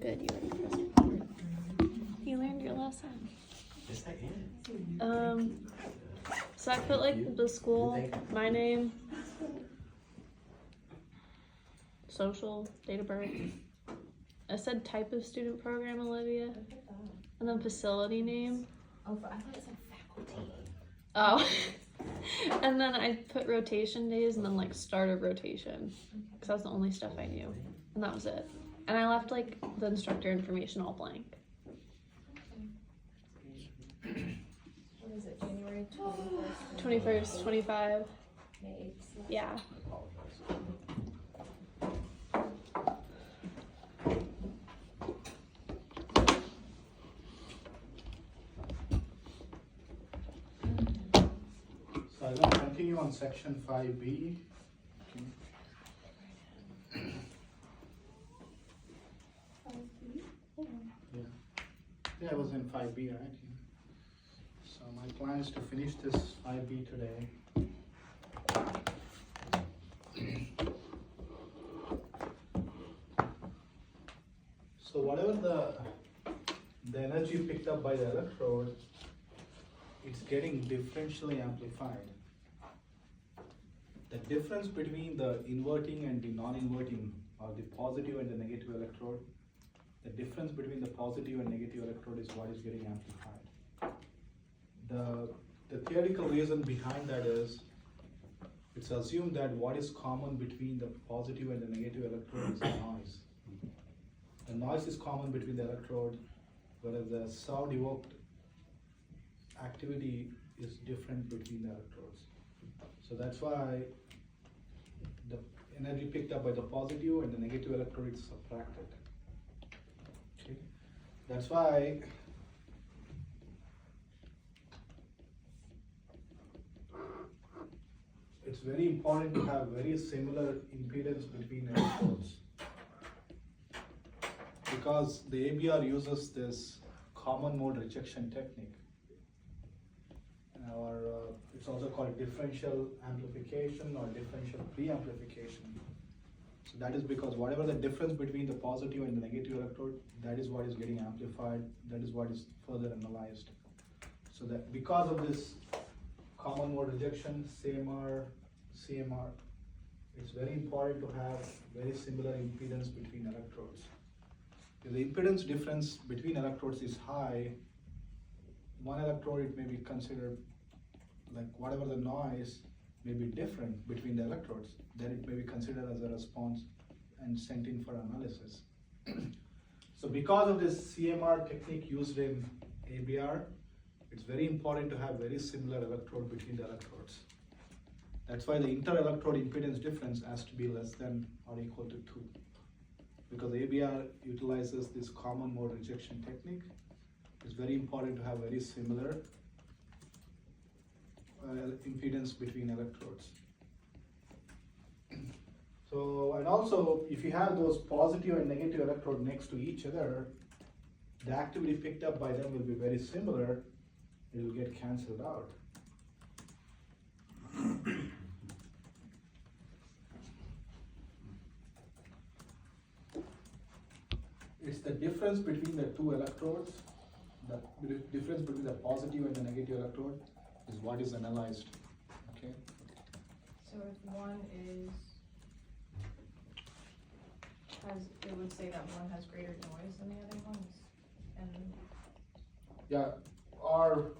Good, you ready for this report? You learned your lesson. Yes, I am. So I put like the school, my name, social, date of birth. I said type of student program, Olivia, and then facility name. Oh, I thought it said faculty. Oh, and then I put rotation days and then like start of rotation, because that's the only stuff I knew, and that was it. And I left like the instructor information all blank. What is it, January 21st? 21st, 25. May 8th. Yeah. So I'm going to continue on section 5B. Yeah, I was in 5B, right? So my plan is to finish this 5B today. So whatever the energy picked up by the electrode, it's getting differentially amplified. The difference between the inverting and the non-inverting, or the positive and the negative electrode, the difference between the positive and negative electrode is what is getting amplified. The theoretical reason behind that is, it's assumed that what is common between the positive and the negative electrode is the noise. The noise is common between the electrode, whereas the sound evoked activity is different between the electrodes. So that's why the energy picked up by the positive and the negative electrode is subtracted. Okay. That's why it's very important to have very similar impedance between electrodes, because the ABR uses this common mode rejection technique, or it's also called differential amplification or differential preamplification. So that is because whatever the difference between the positive and the negative electrode, that is what is getting amplified, that is what is further analyzed. So that because of this common mode rejection, CMR, it's very important to have very similar impedance between electrodes. If the impedance difference between electrodes is high, one electrode, it may be considered like whatever the noise may be different between the electrodes, then it may be considered as a response and sent in for analysis. So because of this CMR technique used in ABR, it's very important to have very similar electrode between the electrodes. That's why the inter-electrode impedance difference has to be less than or equal to 2. Because ABR utilizes this common mode rejection technique, it's very important to have very similar impedance between electrodes. So, and also, if you have those positive and negative electrode next to each other, the activity picked up by them will be very similar. It will get cancelled out. It's the difference between the two electrodes, the difference between the positive and the negative electrode is what is analyzed, okay? So if one it would say that one has greater noise than the other ones, and Yeah, or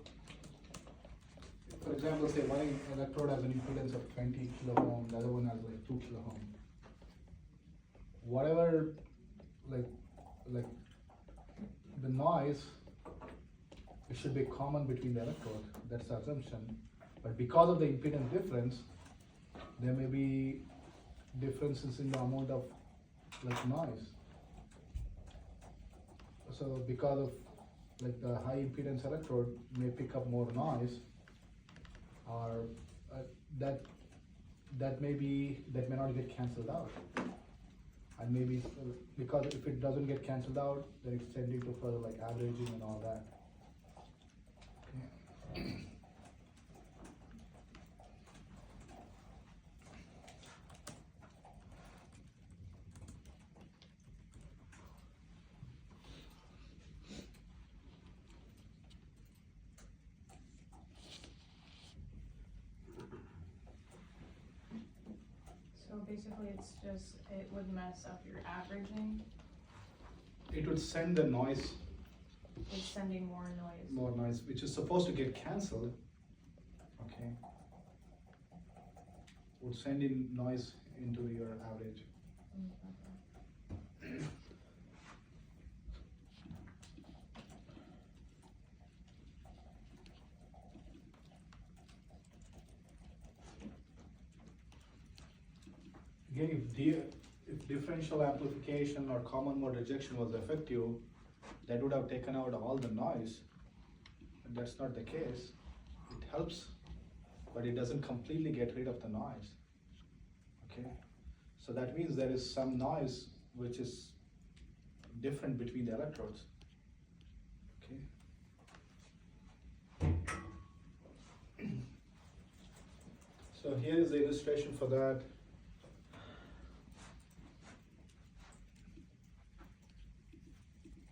for example, say one electrode has an impedance of 20 kilo ohm, the other one has like 2 kilo ohm. Whatever, like the noise, it should be common between the electrode, that's the assumption. But because of the impedance difference, there may be differences in the amount of like noise. So because of like the high impedance electrode may pick up more noise, or that may not get cancelled out. And maybe because if it doesn't get cancelled out, then it's tending to further like averaging and all that. Okay. basically it's just, it would mess up your averaging, It would send the noise, it's sending more noise. which is supposed to get cancelled. Okay. Would send in noise into your average. Okay. Again, if differential amplification or common mode rejection was effective, that would have taken out all the noise. But that's not the case. It helps, but it doesn't completely get rid of the noise. Okay, so that means there is some noise which is different between the electrodes. Okay. So here is the illustration for that.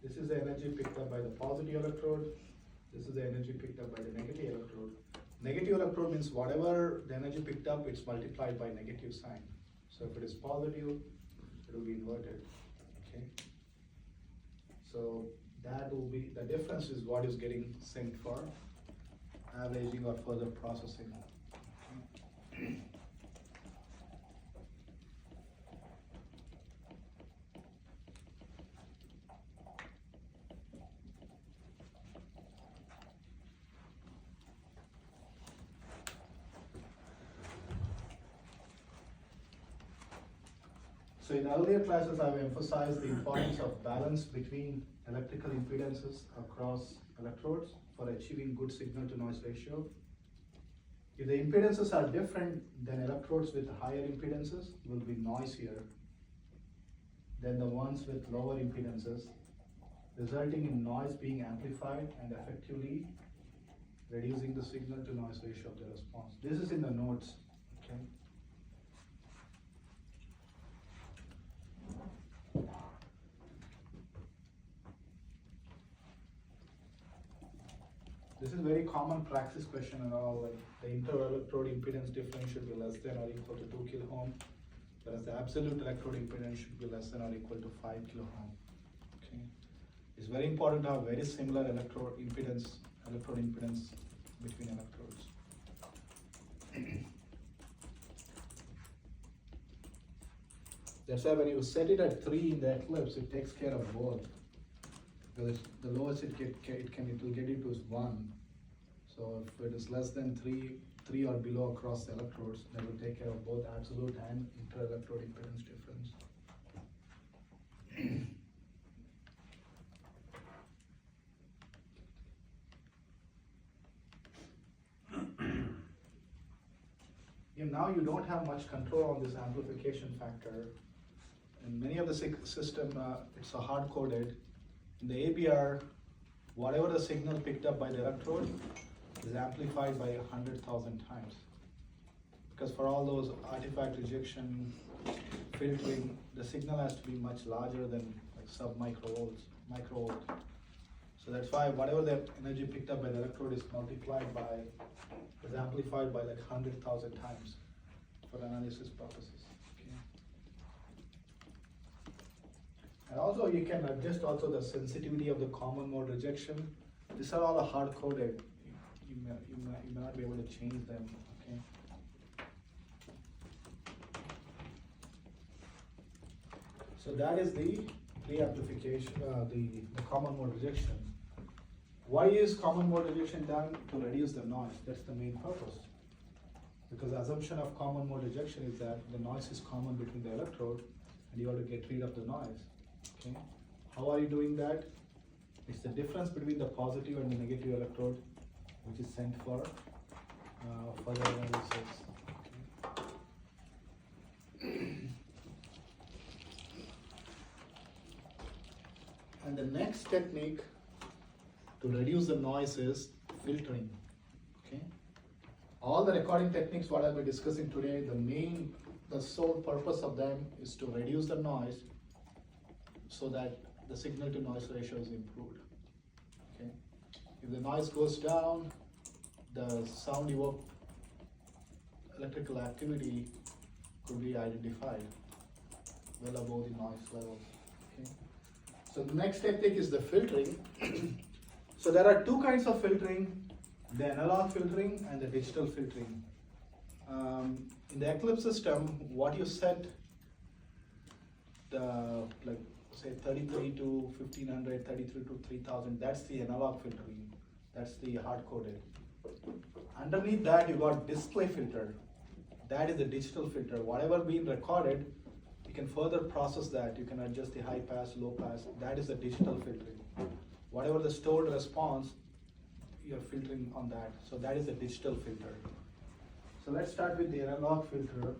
This is the energy picked up by the positive electrode. This is the energy picked up by the negative electrode. Negative electrode means whatever the energy picked up, it's multiplied by negative sign. So if it is positive, it will be inverted. Okay. So that will be, the difference is what is getting sent for averaging or further processing. Okay. So in earlier classes, I've emphasized the importance of balance between electrical impedances across electrodes for achieving good signal to noise ratio. If the impedances are different, then electrodes with higher impedances will be noisier than the ones with lower impedances, resulting in noise being amplified and effectively reducing the signal to noise ratio of the response. This is in the notes, okay? This is very common praxis question and all, like the inter-electrode impedance difference should be less than or equal to 2 kilo ohm, whereas the absolute electrode impedance should be less than or equal to 5 kilo ohm. Okay. It's very important to have very similar electrode impedance between electrodes. That's why when you set it at 3 in the eclipse, it takes care of both. Because the lowest it will get it to is 1. So if it is less than 3 or below across the electrodes, that will take care of both absolute and inter-electrode impedance difference. Now you don't have much control on this amplification factor. In many of the system, it's a hard-coded. In the ABR, whatever the signal picked up by the electrode is amplified by 100,000 times. Because for all those artifact rejection, filtering, the signal has to be much larger than like sub-microvolts, microvolt. So that's why whatever the energy picked up by the electrode is amplified by 100,000 times for analysis purposes. And also you can adjust also the sensitivity of the common mode rejection. These are all hard-coded. You may not be able to change them. Okay. So that is the pre-amplification, the common mode rejection. Why is common mode rejection done? To reduce the noise. That's the main purpose. Because the assumption of common mode rejection is that the noise is common between the electrode and you have to get rid of the noise. Okay. How are you doing that? It's the difference between the positive and the negative electrode which is sent for further analysis. Okay. And the next technique to reduce the noise is filtering. Okay. All the recording techniques what I'll be discussing today, the sole purpose of them is to reduce the noise so that the signal to noise ratio is improved. Okay. If the noise goes down, the sound electrical activity could be identified well above the noise levels. Okay. So the next technique is the filtering. So there are two kinds of filtering, the analog filtering and the digital filtering. In the Eclipse system, what you set, like say 33 to 1500, 33 to 3000, that's the analog filtering, that's the hard-coded. Underneath that you got display filter, that is the digital filter. Whatever being recorded, you can further process that, you can adjust the high pass, low pass, that is the digital filtering. Whatever the stored response, you're filtering on that, so that is the digital filter. So let's start with the analog filter.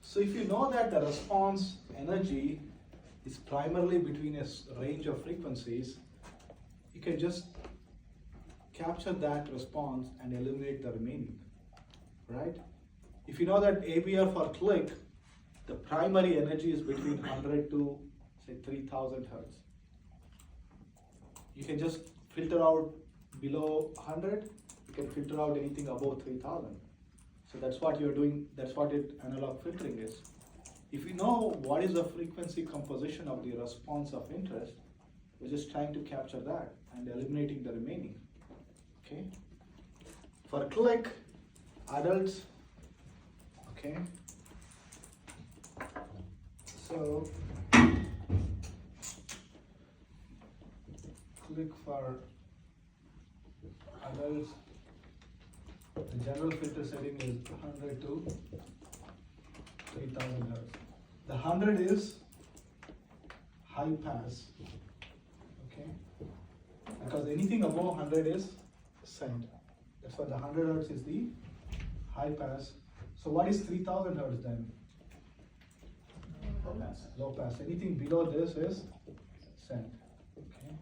So if you know that the response energy is primarily between a range of frequencies, you can just capture that response and eliminate the remaining, right? If you know that ABR for click, the primary energy is between 100 to say 3000 hertz. You can just filter out below 100, you can filter out anything above 3000. So that's what you're doing, that's what analog filtering is. If you know what is the frequency composition of the response of interest, we're just trying to capture that and eliminating the remaining. Okay. For click, adults, okay. So click for adults, the general filter setting is 100 to 3000 hertz. The 100 is high pass, okay? Because anything above 100 is sent. That's why the 100 hertz is the high pass. So what is 3000 hertz then? Low pass. Low pass. Anything below this is sent. Okay.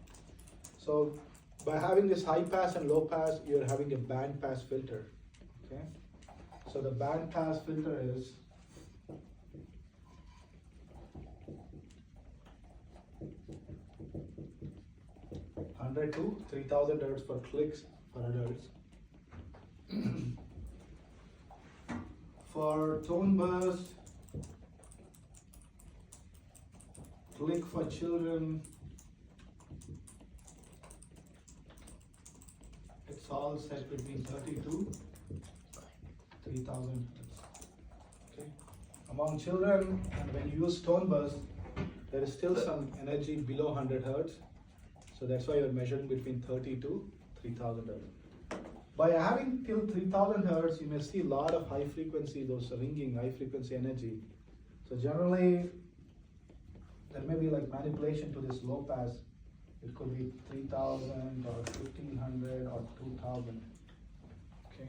So by having this high pass and low pass, you're having a band pass filter. Okay. So the band pass filter is 100 to 3000 hertz for clicks for adults. For tone burst, click for children, it's all set between 30 to 3000 hertz. Okay. Among children, and when you use tone burst, there is still some energy below 100 hertz. So that's why you're measuring between 30 to 3000 hertz. By having till 3000 hertz, you may see a lot of high frequency, those ringing high frequency energy. So generally, there may be like manipulation to this low pass. It could be 3000 or 1500 or 2000. Okay.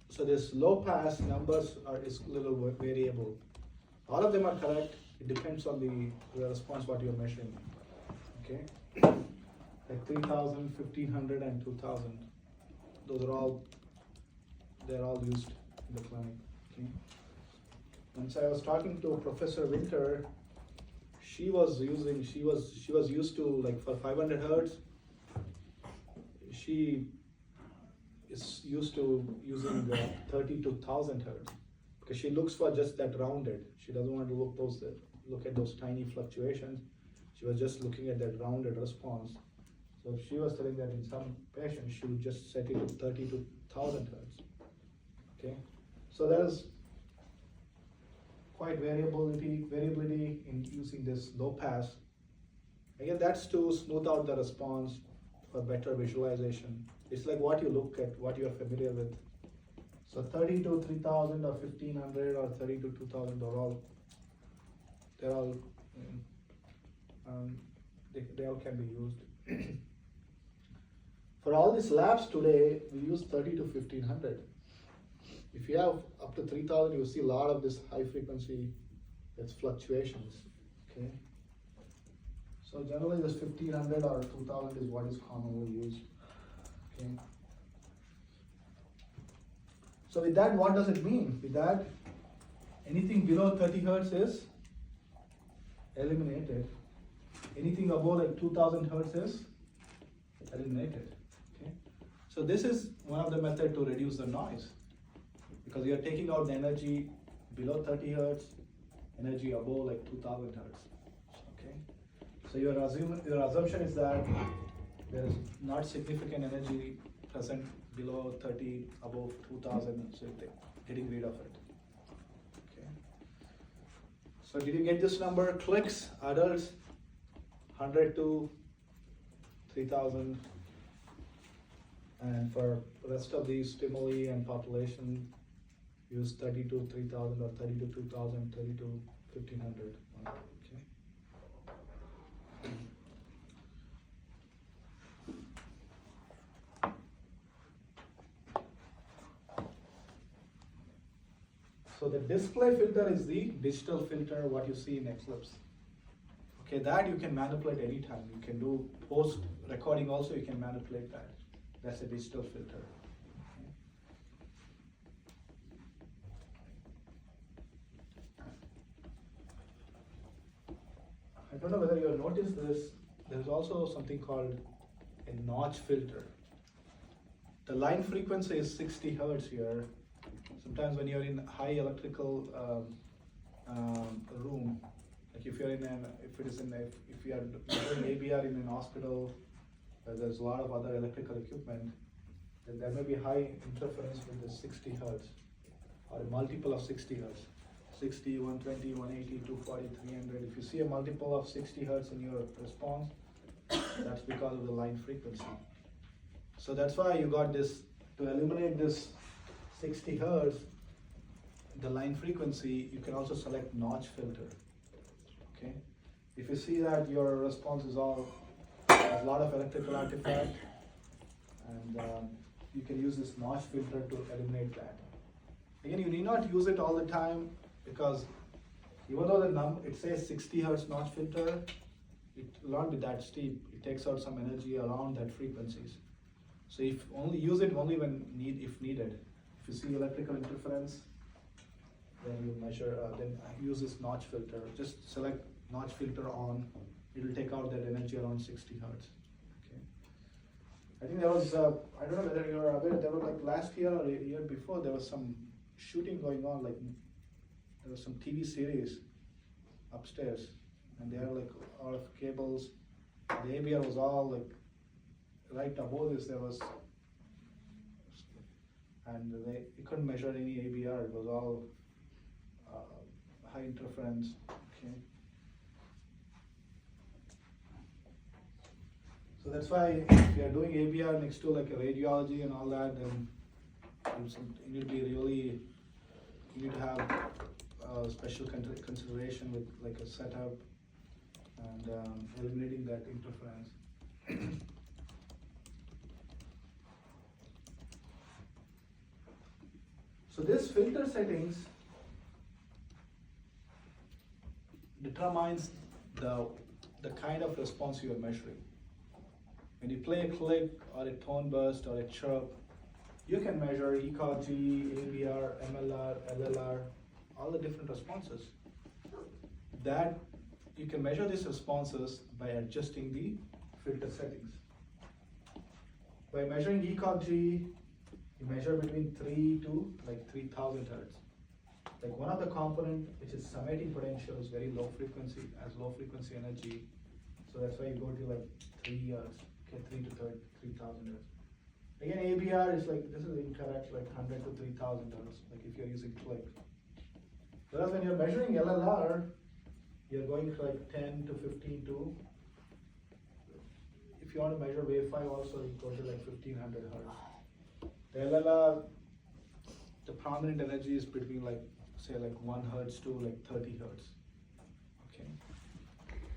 So this low pass numbers is a little variable. All of them are correct. It depends on the response what you're measuring. Okay. Like 3000, 1500 and 2000. Those are all, they're all used in the clinic. Okay. Once I was talking to Professor Winter, she was used to, like, for 500 hertz, she is used to using 30 to 1000 hertz because she looks for just that rounded. She doesn't want to look at those tiny fluctuations. She was just looking at that rounded response. So if she was telling that in some patients, she would just set it to 30 to 1000 hertz. Okay, so there is quite variability in using this low pass. Again, that's to smooth out the response for better visualization. It's like what you look at, what you are familiar with. So 30 to 3000 or 1500 or 30 to 2000 are all, they all can be used. For all these labs today, we use 30 to 1500. If you have up to 3000, you see a lot of this high frequency, that's fluctuations, okay? So generally this 1500 or 2000 is what is commonly used, okay? So with that, what does it mean? With that, anything below 30 hertz is eliminated. Anything above like 2000 hertz is didn't make it. Okay, so this is one of the method to reduce the noise, because you're taking out the energy below 30 hertz, energy above like 2000 hertz. Okay, so your assumption is that there is not significant energy present below 30, above 2000, so you're getting rid of it. Okay, so did you get this number? Clicks, adults, 100 to 3000, and for rest of these stimuli and population, use 30 to 3000 or 30 to 2000, 30 to 1500. Okay. So the display filter is the digital filter, what you see in Eclipse. Okay, that you can manipulate anytime. You can do post recording also, you can manipulate that. That's a digital filter. I don't know whether you have noticed this, there's also something called a notch filter. The line frequency is 60 hertz here. Sometimes when you're in high electrical room, like if you're in an, if you are doing ABR in an hospital, where there's a lot of other electrical equipment, then there may be high interference with the 60 hertz, or a multiple of 60 hertz. 60, 120, 180, 240, 300. If you see a multiple of 60 hertz in your response, that's because of the line frequency. So that's why you got this, to eliminate this 60 hertz, the line frequency, you can also select notch filter. Okay, if you see that your response is all has a lot of electrical artifact, and you can use this notch filter to eliminate that. Again, you need not use it all the time, because even though it says 60 hertz notch filter, it will not be that steep. It takes out some energy around that frequencies. So if only use it only when if needed. If you see electrical interference, then you measure. Then use this notch filter. Just select notch filter on. It will take out that energy around 60 hertz. Okay. I think there was. I don't know whether you are aware. There was like last year or a year before. There was some shooting going on. Like there was some TV series upstairs, and they are like all of cables. The ABR was all like right above this. There was, and they couldn't measure any ABR. It was all high interference. Okay. So that's why if you are doing ABR next to like a radiology and all that, then you need to be really, you need to have special consideration with like a setup and eliminating that interference. So this filter settings determines the kind of response you are measuring. When you play a click or a tone burst or a chirp, you can measure ECG, ABR, MLR, LLR, all the different responses. That you can measure these responses by adjusting the filter settings. By measuring ECG, you measure between 3 to like 3000 hertz. Like one of the component, which is summating potential, is very low frequency, has low frequency energy. So that's why you go to like 3 hertz, okay, 3 to 3000 hertz. Again, ABR is like, this is incorrect, like 100 to 3000 hertz, like if you're using click. Whereas when you're measuring LLR, you're going to like 10 to 15 to, if you want to measure wave 5 also, you go to like 1500 hertz. The LLR, the prominent energy is between like, say like 1 hertz to like 30 hertz. Okay.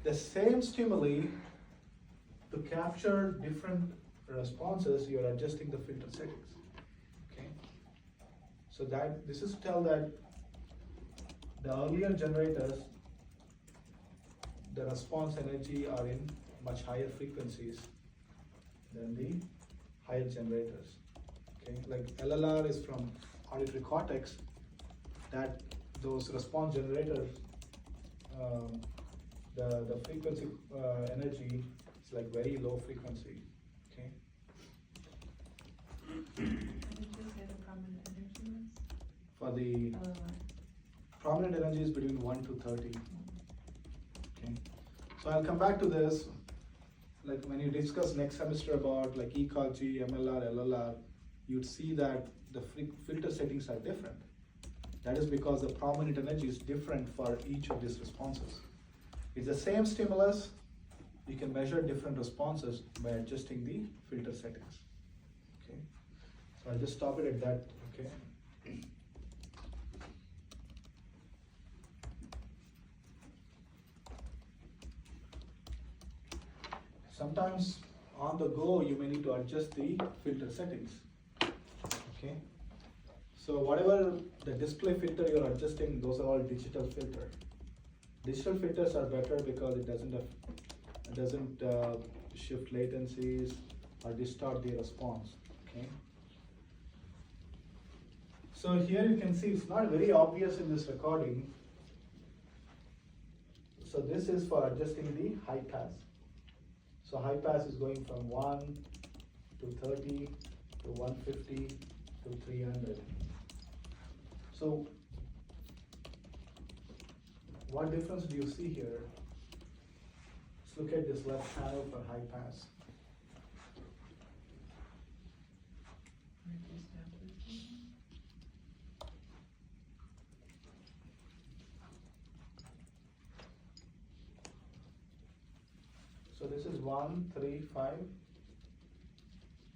The same stimuli, to capture different responses, you're adjusting the filter settings. Okay. So that this is to tell that the earlier generators, the response energy are in much higher frequencies than the higher generators. Okay, like LLR is from auditory cortex, that those response generators, the frequency energy is like very low frequency. Okay, For the prominent energy is between 1 to 30. Okay. So I'll come back to this. Like when you discuss next semester about like ecology, MLR, LLR, you'd see that the filter settings are different. That is because the prominent energy is different for each of these responses. It's the same stimulus, you can measure different responses by adjusting the filter settings. Okay. So I'll just stop it at that. Okay. Sometimes on the go you may need to adjust the filter settings. Okay. So whatever the display filter you're adjusting, those are all digital filter. Digital filters are better because it doesn't shift latencies or distort the response. Okay. So here you can see it's not very obvious in this recording. So this is for adjusting the high pass. So high pass is going from 1 to 30 to 150 to 300. So what difference do you see here? Let's look at this left channel for high pass. So this is 1, 3, 5.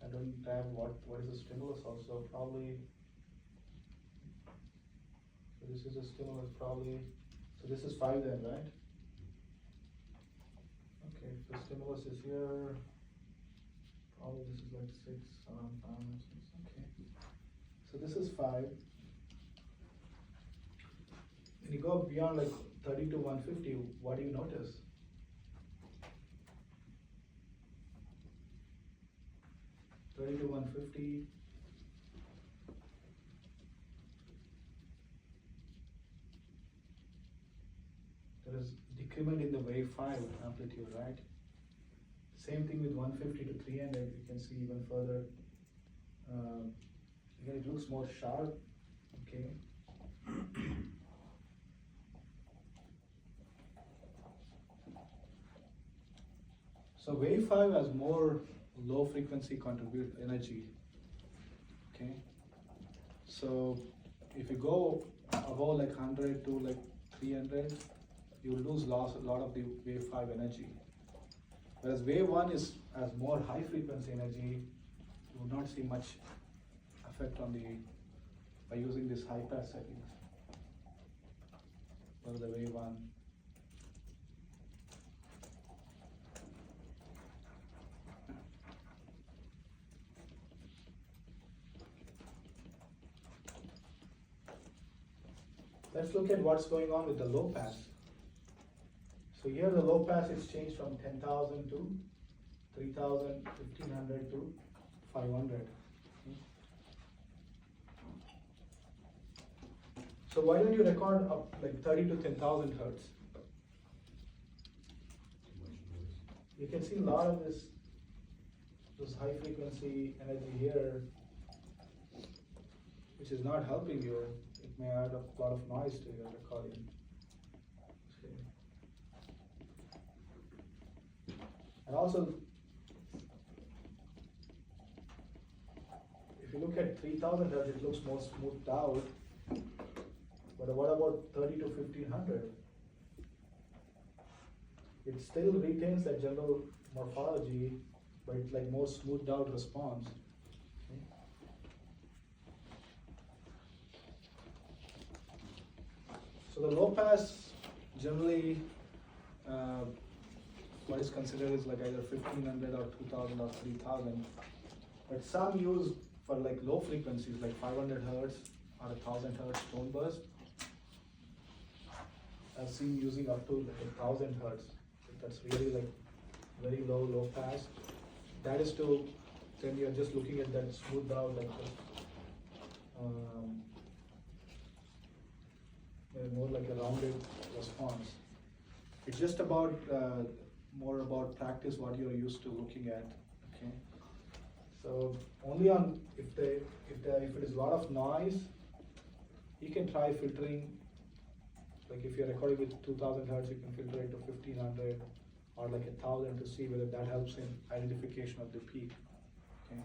I don't have what is the stimulus also, probably. So this is a stimulus probably. So this is 5 then, right? Okay, if the stimulus is here, probably this is like 6, around 5 or 6, okay. So this is 5. When you go beyond like 30 to 150, what do you notice? To 150. There is decrement in the wave 5 amplitude, right? Same thing with 150 to 300, you can see even further. Again, it looks more sharp, okay? So wave 5 has more low frequency contribute energy, okay? So if you go above like 100 to like 300, you lose a lot of the wave 5 energy. Whereas wave 1 has more high frequency energy, you would not see much effect on by using this high pass settings. Well, the wave 1. Let's look at what's going on with the low pass. So here the low pass is changed from 10,000 to 3,000, 1,500 to 500. So why don't you record up like 30 to 10,000 hertz? You can see a lot of this high frequency energy here, which is not helping you. It may add a lot of noise to your recording. Okay. And also, if you look at 3,000 hertz, it looks more smoothed out. But what about 30 to 1,500? It still retains that general morphology, but it's like more smoothed out response. Okay. So the low pass generally, what is considered is like either 1,500 or 2,000 or 3,000. But some use for like low frequencies like 500 hertz or 1,000 hertz tone burst. I've seen using up to like 1,000 hertz. That's really like very low pass. That is to, then you're just looking at that smoothed out like more like a rounded response. It's just about more about practice what you're used to looking at. Okay. So only on if it is a lot of noise, you can try filtering. Like if you're recording with 2000 hertz, you can filter it to 1500 or like 1000 to see whether that helps in identification of the peak. Okay.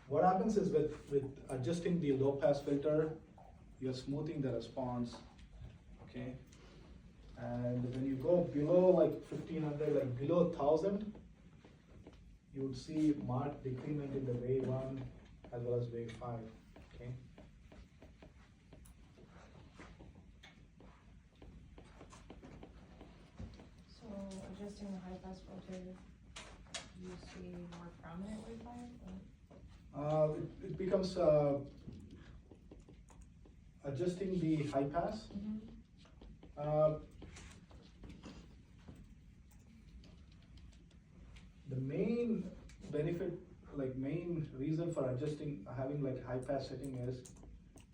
What happens is with adjusting the low pass filter, you're smoothing the response. Okay. And when you go below like 1500, like below 1000, you would see marked decrement in the wave 1 as well as wave 5. Okay. So adjusting the high pass filter, you see more prominent wave five? It becomes adjusting the high pass. The main benefit, like main reason for adjusting, having like high pass setting is,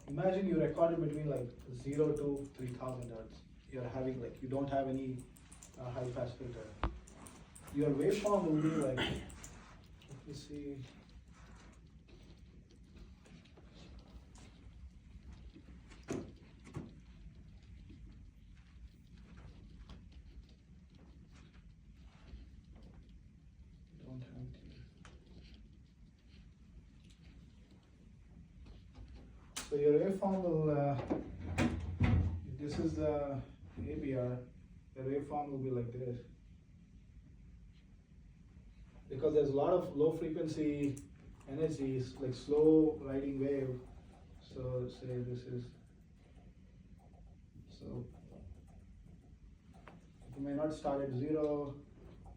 imagine you recorded between like 0 to 3000 hertz. You're having like, you don't have any high pass filter. Your waveform will be like, let me see. Don't have it here. So your waveform will, if this is the ABR, the waveform will be like this. Because there's a lot of low frequency energies, like slow riding wave. So say this is, so you may not start at 0,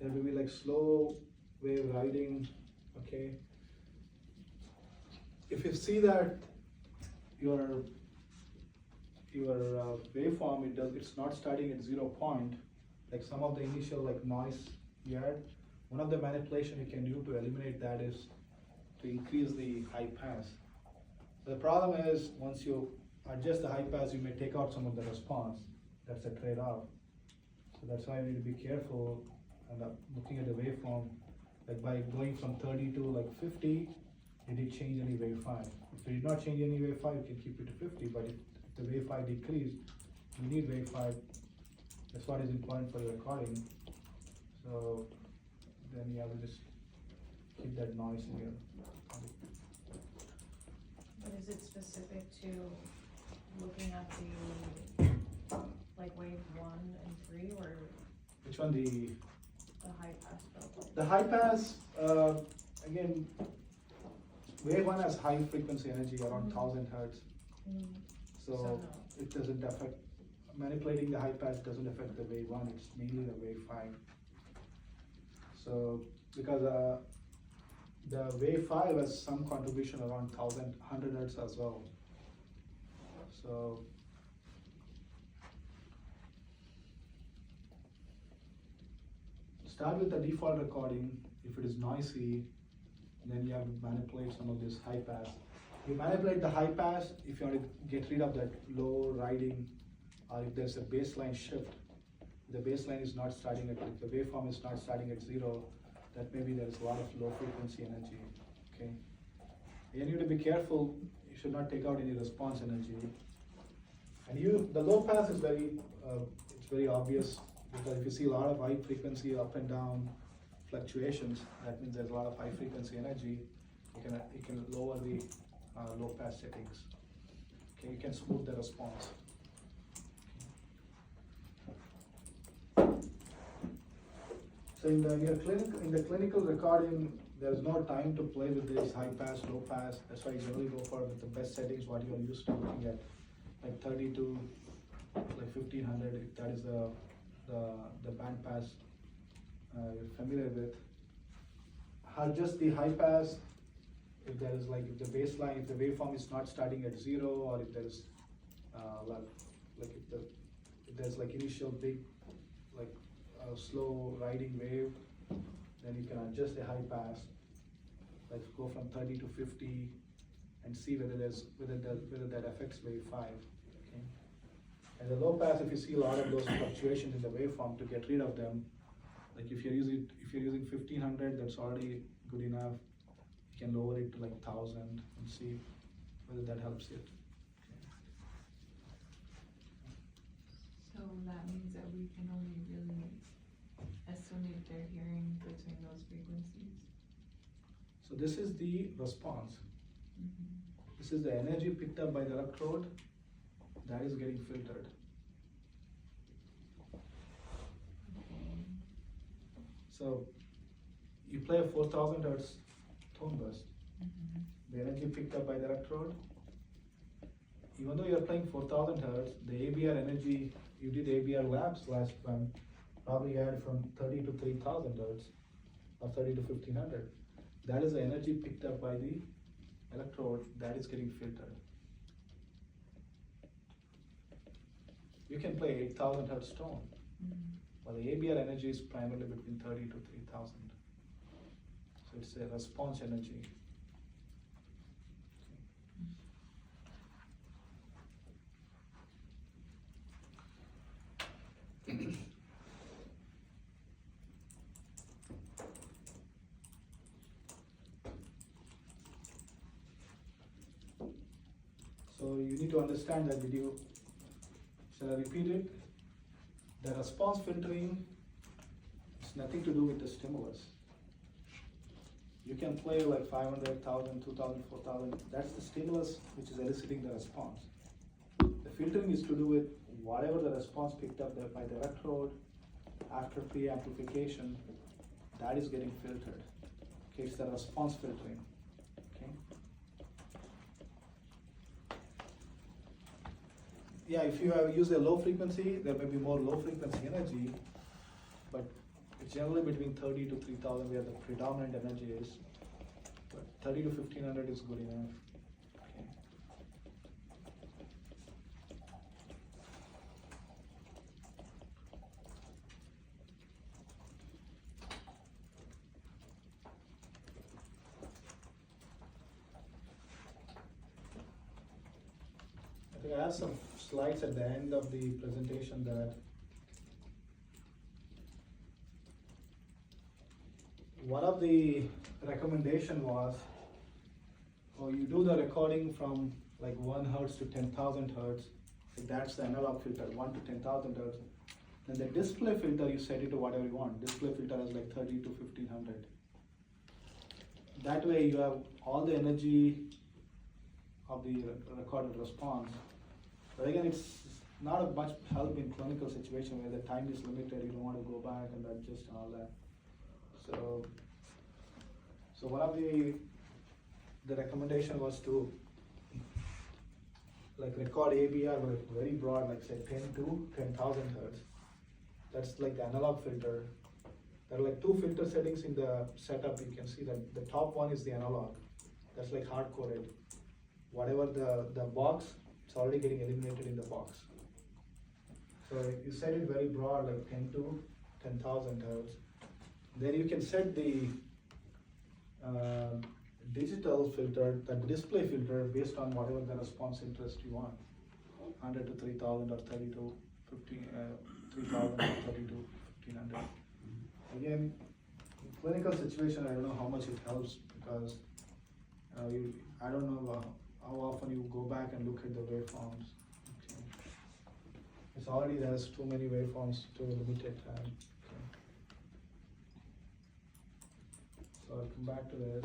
there will be like slow wave riding, okay? If you see that your waveform, it's not starting at 0 point, like some of the initial like noise you had, one of the manipulation you can do to eliminate that is to increase the high pass. So the problem is once you adjust the high pass, you may take out some of the response. That's a trade-off. So that's why you need to be careful and looking at the waveform. Like by going from 30 to like 50, did it change any wave 5? If it did not change any wave 5, you can keep it to 50. But if the wave 5 decreased, you need wave 5. That's what is important for your recording. So then you have to just keep that noise in your. But is it specific to looking at the, like wave 1 and 3, or Which one? the high pass filter? The high pass, again, wave 1 has high frequency energy around 1000 hertz. So no. it doesn't affect, manipulating the high pass doesn't affect the wave 1, it's mainly the wave 5. So, because the wave 5 has some contribution around 100 hertz as well. So, start with the default recording. If it is noisy, then you have to manipulate some of this high pass. You manipulate the high pass if you want to get rid of that low riding, or if there's a baseline shift. The baseline is not starting at, the waveform is not starting at 0, that maybe there's a lot of low frequency energy, okay? You need to be careful, you should not take out any response energy. And the low pass is it's very obvious, because if you see a lot of high frequency up and down fluctuations, that means there's a lot of high frequency energy. You can lower the low pass settings. Okay, you can smooth the response. So in the clinical recording, there's no time to play with this high pass, low pass. That's why you generally go for the best settings, what you're used to looking at, like 30 to like 1500, if that is the band pass you're familiar with. Adjust the high pass if there is if the baseline, if the waveform is not starting at 0, or if there's if there's like initial big slow riding wave, then you can adjust the high pass, like go from 30 to 50, and see whether that affects wave 5. Okay. And the low pass, if you see a lot of those fluctuations in the waveform, to get rid of them, Like if you're using 1500, that's already good enough. You can lower it to like 1000 and see whether that helps you. So that means that we can only really estimate their hearing between those frequencies. So this is the response. Mm-hmm. This is the energy picked up by the electrode that is getting filtered. Okay. So you play a 4000 hertz tone burst. Mm-hmm. The energy picked up by the electrode, even though you're playing 4000 hertz, the ABR energy, you did ABR labs last time, probably had from 30 to 3000 hertz or 30 to 1500. That is the energy picked up by the electrode that is getting filtered. You can play 8000 hertz tone, but the ABR energy is primarily between 30 to 3000. So it's a response energy. So you need to understand that video. Shall I repeat it? The response filtering has nothing to do with the stimulus. You can play like 500, 1000, 2000, 4000. That's the stimulus which is eliciting the response. The filtering is to do with whatever the response picked up there by the electrode after pre-amplification, that is getting filtered. Okay, it's the response filtering. Okay. Yeah, if you have used a low frequency, there may be more low frequency energy, but it's generally between 30 to 3000 where the predominant energy is. But 30 to 1500 is good enough. Okay. I think I have some slides at the end of the presentation that one of the recommendation was, you do the recording from like 1 hertz to 10,000 hertz. That's the analog filter, 1 to 10,000 hertz. Then the display filter, you set it to whatever you want. Display filter is like 30 to 1500. That way you have all the energy of the recorded response. But again, it's not a much help in clinical situation where the time is limited, you don't want to go back and adjust and all that. So one of the recommendation was to like record ABR with very broad, like say 10 to 10,000 hertz. That's like the analog filter. There are like 2 filter settings in the setup. You can see that the top one is the analog. That's like hard coded. Whatever the box, it's already getting eliminated in the box. So you set it very broad, like 10 to 10,000 hertz. Then you can set the digital filter, the display filter, based on whatever the response interest you want. 100 to 3000 or 30 to 3000 or 30 to 1500. Again, in clinical situation, I don't know how much it helps because I don't know how often you go back and look at the waveforms. Okay. It's already there's too many waveforms to a limited time. Okay. So I'll come back to this.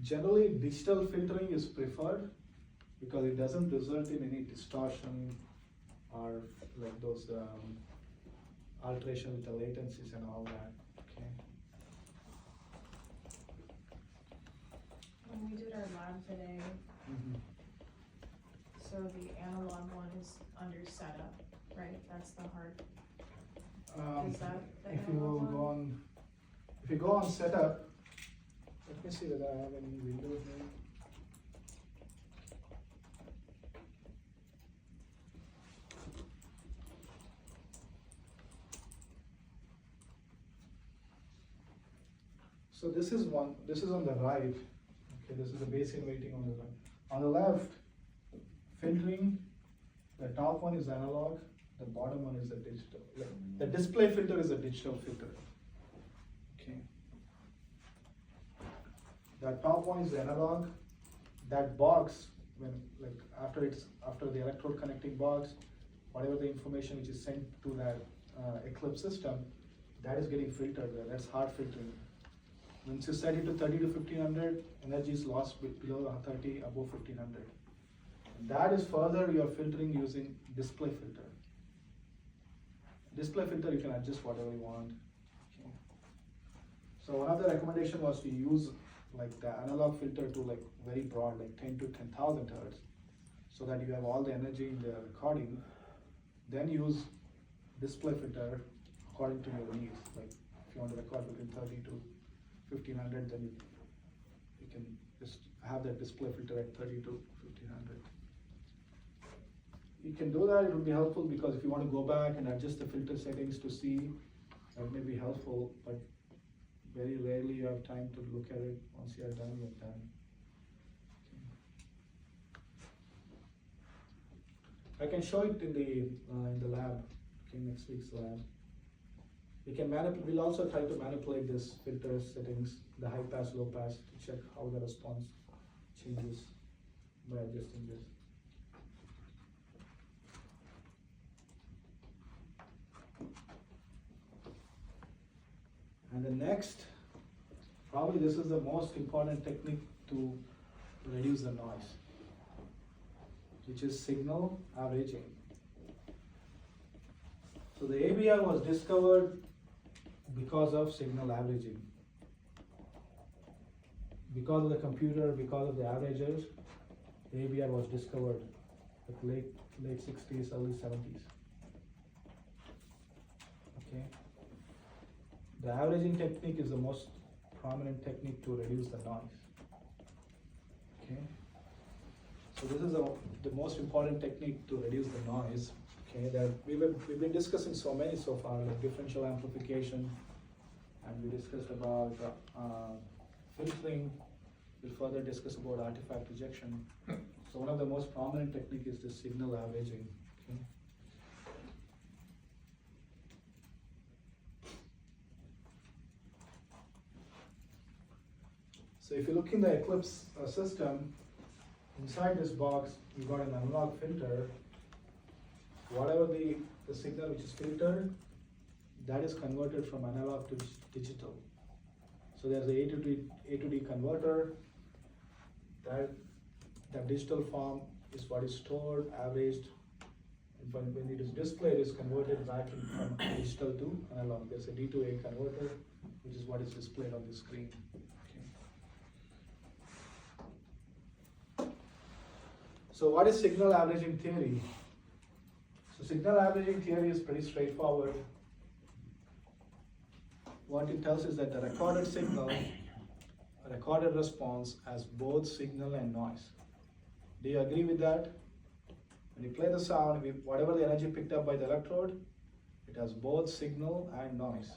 Generally, digital filtering is preferred because it doesn't result in any distortion or like those alteration with the latencies and all that. Okay. When we did our lab today, so the analog one is under setup, right? That's the hard. Is that the if analog you one? if you go on setup, let me see whether I have any windows here. So this is one. This is on the right. Okay, this is the basin weighting on the right. On the left, filtering. The top one is analog. The bottom one is a digital. The display filter is a digital filter. Okay. That top one is the analog. That box, when after the electrode connecting box, whatever the information which is sent to that Eclipse system, that is getting filtered there. That's hard filtering. Once you set it to 30 to 1500, energy is lost below 30, above 1500. And that is further you are filtering using display filter. Display filter you can adjust whatever you want. Okay. So one of the recommendation was to use like the analog filter to like very broad, like 10 to 10,000 hertz, so that you have all the energy in the recording. Then use display filter according to your needs. Like if you want to record between 30 to 1500, then you can just have that display filter at 30 to 1500. You can do that, it will be helpful because if you want to go back and adjust the filter settings to see, that may be helpful, but very rarely you have time to look at it. Once you are done, you're done. Okay. I can show it in the lab, okay, next week's lab. We can we'll also try to manipulate this filter settings, the high pass, low pass, to check how the response changes by adjusting this. And the next, probably this is the most important technique to reduce the noise, which is signal averaging. So the ABR was discovered because of signal averaging. Because of the computer, because of the averagers, the ABR was discovered at late 60s, early 70s. Okay. The averaging technique is the most prominent technique to reduce the noise. Okay. So this is the most important technique to reduce the noise. Okay, that we've been discussing so many so far, like differential amplification, and we discussed about filtering. We'll further discuss about artifact rejection. So one of the most prominent technique is the signal averaging. Okay. So if you look in the Eclipse system, inside this box, you've got an analog filter. Whatever the signal which is filtered, that is converted from analog to digital. So there's a to D converter. That digital form is what is stored, averaged, and when it is displayed, it is converted back from digital to analog. There's a D to A converter, which is what is displayed on the screen. Okay. So what is signal averaging theory? So signal averaging theory is pretty straightforward. What it tells is that the recorded signal, a recorded response has both signal and noise. Do you agree with that? When you play the sound, whatever the energy picked up by the electrode, it has both signal and noise.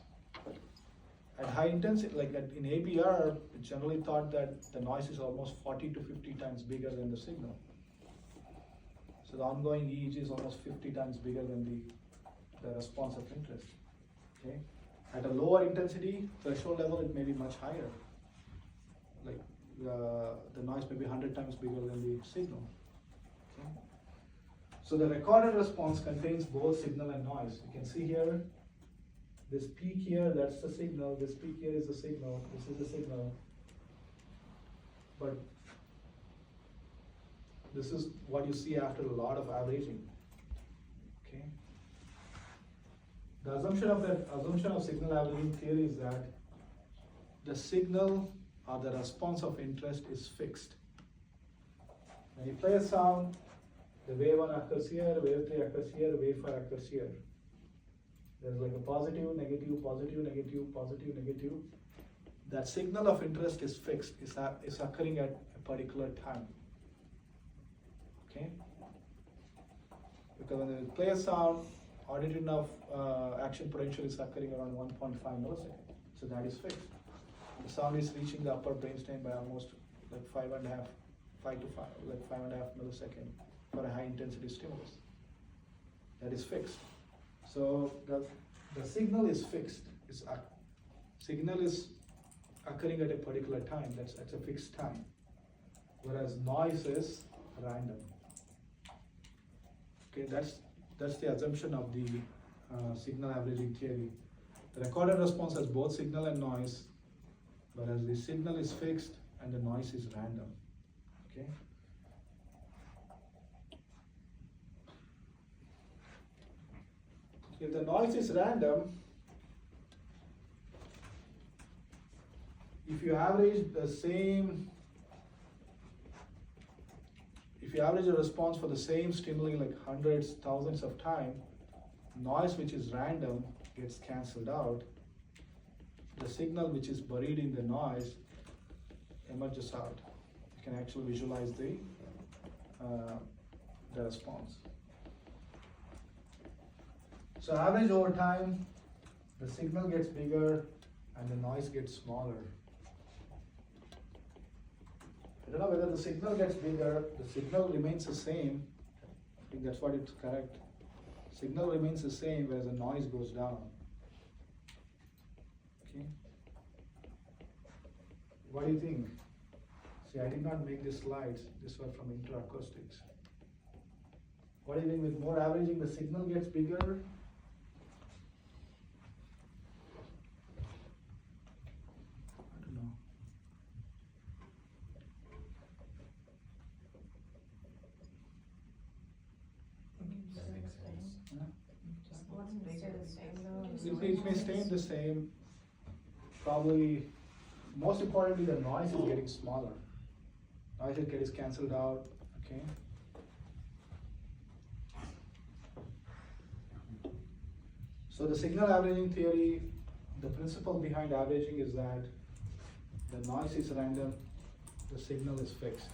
At high intensity, like in ABR, it's generally thought that the noise is almost 40 to 50 times bigger than the signal. So the ongoing EEG is almost 50 times bigger than the response of interest. Okay. At a lower intensity threshold level, it may be much higher. Like the noise may be 100 times bigger than the signal. Okay. So the recorded response contains both signal and noise. You can see here, this peak here, that's the signal. This peak here is the signal. This is the signal. But this is what you see after a lot of averaging. Okay. The assumption of signal averaging theory is that the signal or the response of interest is fixed. When you play a sound, the wave 1 occurs here, wave 3 occurs here, wave 5 occurs here. There's like a positive, negative, positive, negative, positive, negative. That signal of interest is fixed, is occurring at a particular time. Okay? Because when you play a sound, auditory nerve action potential is occurring around 1.5 milliseconds. So that is fixed. The sound is reaching the upper brainstem by almost like 5.5 milliseconds for a high intensity stimulus. that is fixed. So the signal is fixed. Signal is occurring at a particular time. That's a fixed time. Whereas noise is random. Okay, that's the assumption of the signal averaging theory. The recorded response has both signal and noise, whereas the signal is fixed and the noise is random. Okay. If the noise is random, if you average a response for the same stimuli like hundreds, thousands of times, noise which is random gets cancelled out. The signal which is buried in the noise emerges out. You can actually visualize the response. So average over time, the signal gets bigger and the noise gets smaller. I don't know whether the signal gets bigger, the signal remains the same. I think that's what it's correct. Signal remains the same whereas the noise goes down. Okay. What do you think? See, I did not make these slides. These were from interacoustics. What do you think? With more averaging, the signal gets bigger? I don't know. That makes sense. Wouldn't it stay the same though? It may stay the same. Probably, most importantly, the noise is getting smaller. Noise is getting cancelled out. Okay. So the signal averaging theory, the principle behind averaging is that the noise is random, the signal is fixed.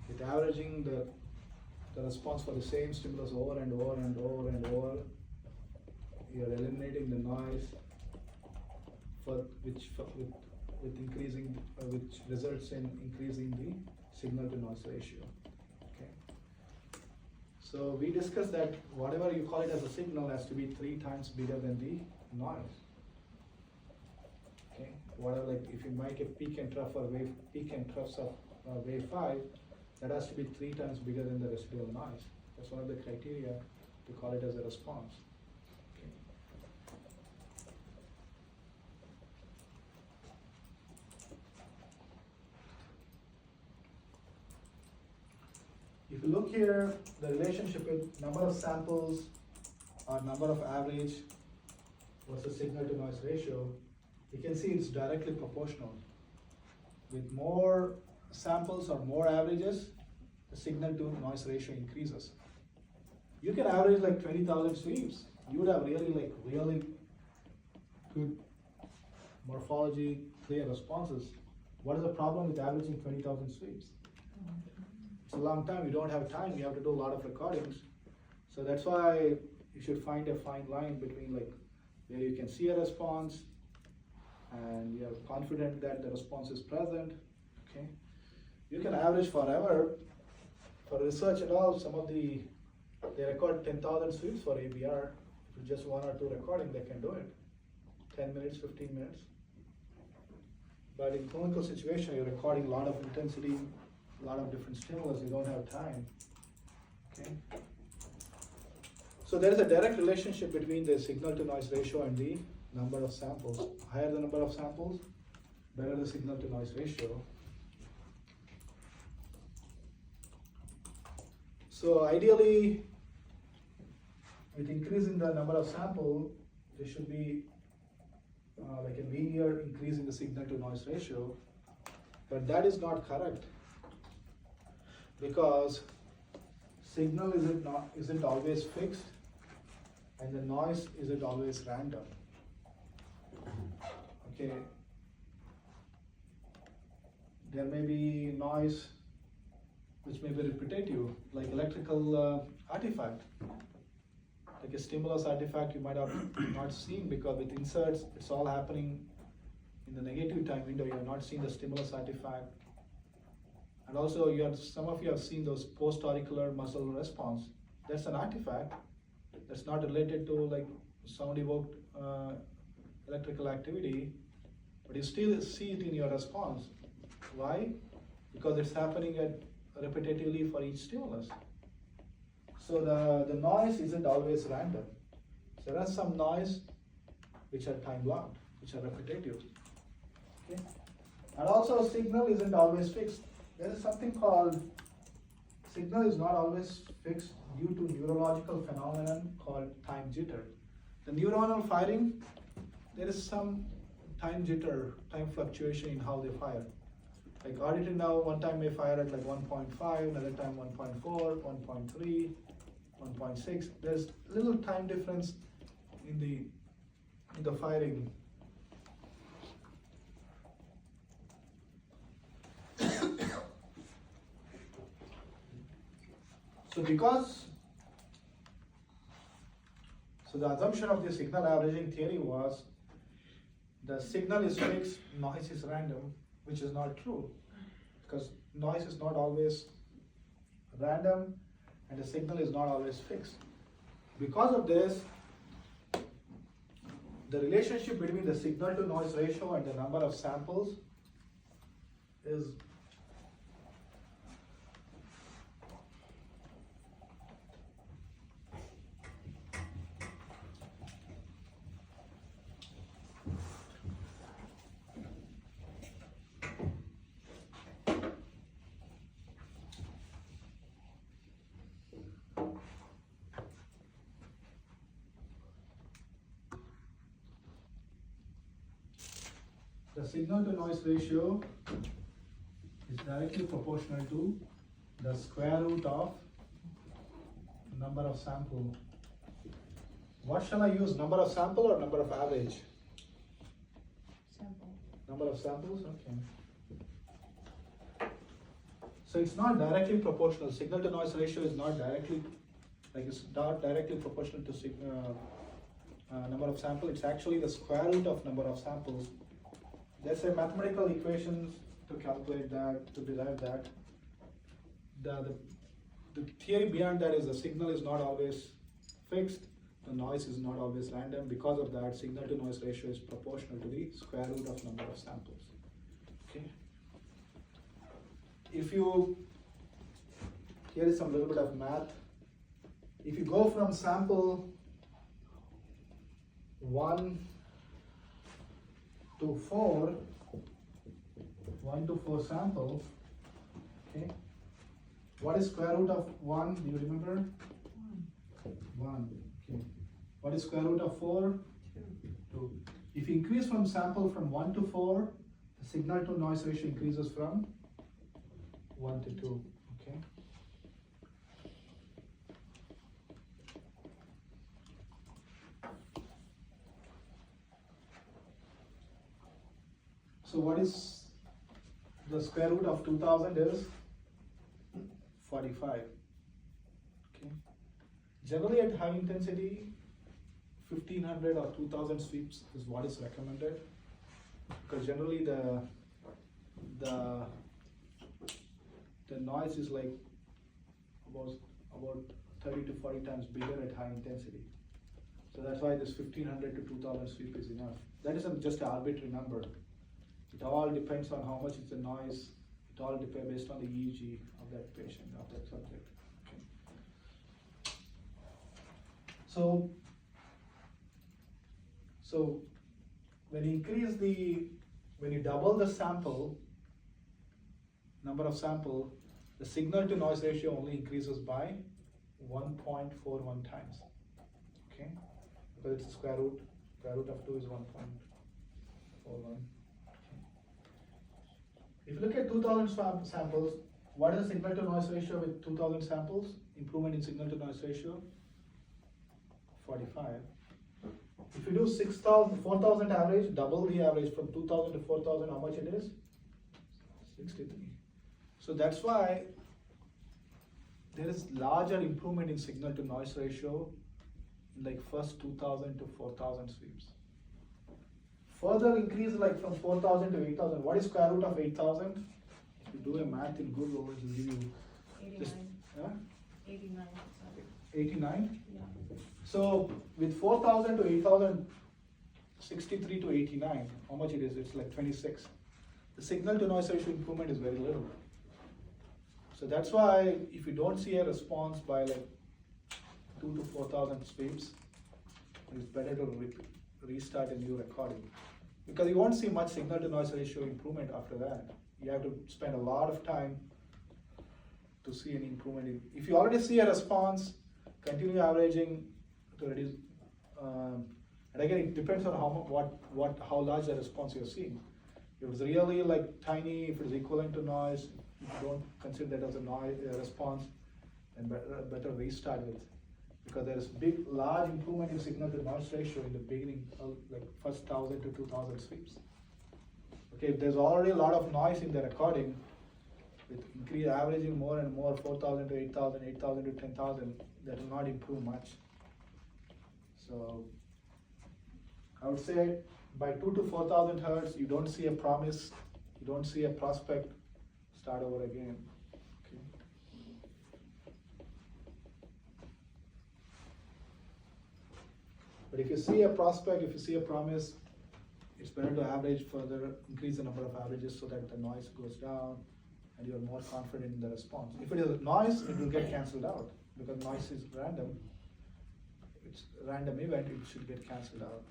With averaging the response for the same stimulus over and over and over and over, you are eliminating the noise with increasing, which results in increasing the signal to noise ratio. Okay. So we discussed that whatever you call it as a signal has to be 3 times bigger than the noise. Okay. Whatever, like if you make a peak and trough or peak and troughs of wave 5, that has to be 3 times bigger than the residual noise. That's one of the criteria to call it as a response. Okay. If you look here, the relationship with number of samples or number of average versus signal to noise ratio, you can see it's directly proportional. With more samples or more averages, the signal to noise ratio increases. You can average like 20,000 sweeps. You would have really good morphology, clear responses. What is the problem with averaging 20,000 sweeps? It's a long time, you don't have time, you have to do a lot of recordings. So that's why you should find a fine line between like where you can see a response and you are confident that the response is present. Okay. You can average forever. For research and all, they record 10,000 sweeps for ABR. If it's just 1 or 2 recording, they can do it. 10 minutes, 15 minutes. But in clinical situation, you're recording a lot of intensity, a lot of different stimulus, you don't have time. Okay. So there is a direct relationship between the signal to noise ratio and the number of samples. Higher the number of samples, better the signal to noise ratio. So ideally, with increasing the number of sample, there should be like a linear increase in the signal to noise ratio, but that is not correct because signal isn't always fixed and the noise isn't always random. Okay, there may be noise which may be repetitive, like electrical artifact. Like a stimulus artifact you might have not seen because with inserts, it's all happening in the negative time window. You have not seen the stimulus artifact. And also some of you have seen those post-auricular muscle response. That's an artifact. that's not related to like sound evoked electrical activity, but you still see it in your response. Why? Because it's happening at repetitively for each stimulus. So the noise isn't always random. So there are some noise which are time blocked, which are repetitive. Okay? And also signal isn't always fixed. There is something called signal is not always fixed due to neurological phenomenon called time jitter. The neuronal firing, there is some time jitter, time fluctuation in how they fire. Like auditory nerve one time may fire at like 1.5, another time 1.4, 1.3, 1.6. There's little time difference in the firing. So the assumption of the signal averaging theory was the signal is fixed, noise is random, which is not true, because noise is not always random and the signal is not always fixed. Because of this, the relationship between the signal to noise ratio and the number of samples is the signal to noise ratio is directly proportional to the square root of number of sample. What shall I use, number of sample or number of average? Sample. Number of samples, okay. So it's not directly proportional. Signal to noise ratio is not directly, it's not directly proportional to number of samples. It's actually the square root of number of samples. There's a mathematical equations to calculate that, to derive that. The theory behind that is the signal is not always fixed, the noise is not always random. Because of that, signal to noise ratio is proportional to the square root of number of samples. Okay. Here is some little bit of math. If you go from sample 1 to 4, 1 to 4 samples, okay. What is square root of 1? Do you remember? 1. Okay. What is square root of 4? 2. If you increase from sample from 1 to 4, the signal to noise ratio increases from 1 to 2. Okay. So what is the square root of 2000 is 45. Okay. Generally at high intensity, 1500 or 2000 sweeps is what is recommended, because generally the noise is like about 30 to 40 times bigger at high intensity. So that's why this 1500 to 2000 sweep is enough. That isn't just an arbitrary number. It all depends on how much is the noise. It all depends based on the EEG of that patient, of that subject. Okay. So when you double the sample, number of sample, the signal to noise ratio only increases by 1.41 times. Okay, because it's a square root. Square root of 2 is 1.41. If you look at 2000 samples, what is the signal to noise ratio with 2000 samples? Improvement in signal to noise ratio? 45. If you do 4,000 average, double the average from 2000 to 4,000, how much it is? 63. So that's why there is larger improvement in signal to noise ratio in like first 2000 to 4000 sweeps. Further increase like from 4000 to 8000. What is square root of 8000? If you do a math in Google, it will give you 89. just, 89. 89. Yeah. So with 4,000 to 8,063 to 89, how much it is? It's like 26. The signal to noise ratio improvement is very little. So that's why if you don't see a response by like 2 to 4,000 sweeps, it's better to restart a new recording. Because you won't see much signal to noise ratio improvement after that. You have to spend a lot of time to see any improvement. If you already see a response, continue averaging to reduce. And again, it depends on how large the response you're seeing. If it's really like tiny, if it's equivalent to noise, if you don't consider that as a response, then better restart with. Because there is large improvement in signal to noise ratio in the beginning, like first 1,000 to 2,000 sweeps. Okay, if there's already a lot of noise in the recording, with increase averaging more and more, 4,000 to 8,000, 8,000 to 10,000, that will not improve much. So I would say by 2 to 4,000 hertz, you don't see a promise, you don't see a prospect, start over again. Okay. But if you see a prospect, if you see a promise, it's better to average further, increase the number of averages so that the noise goes down and you're more confident in the response. If it is noise, it will get cancelled out because noise is random. It's a random event, it should get cancelled out.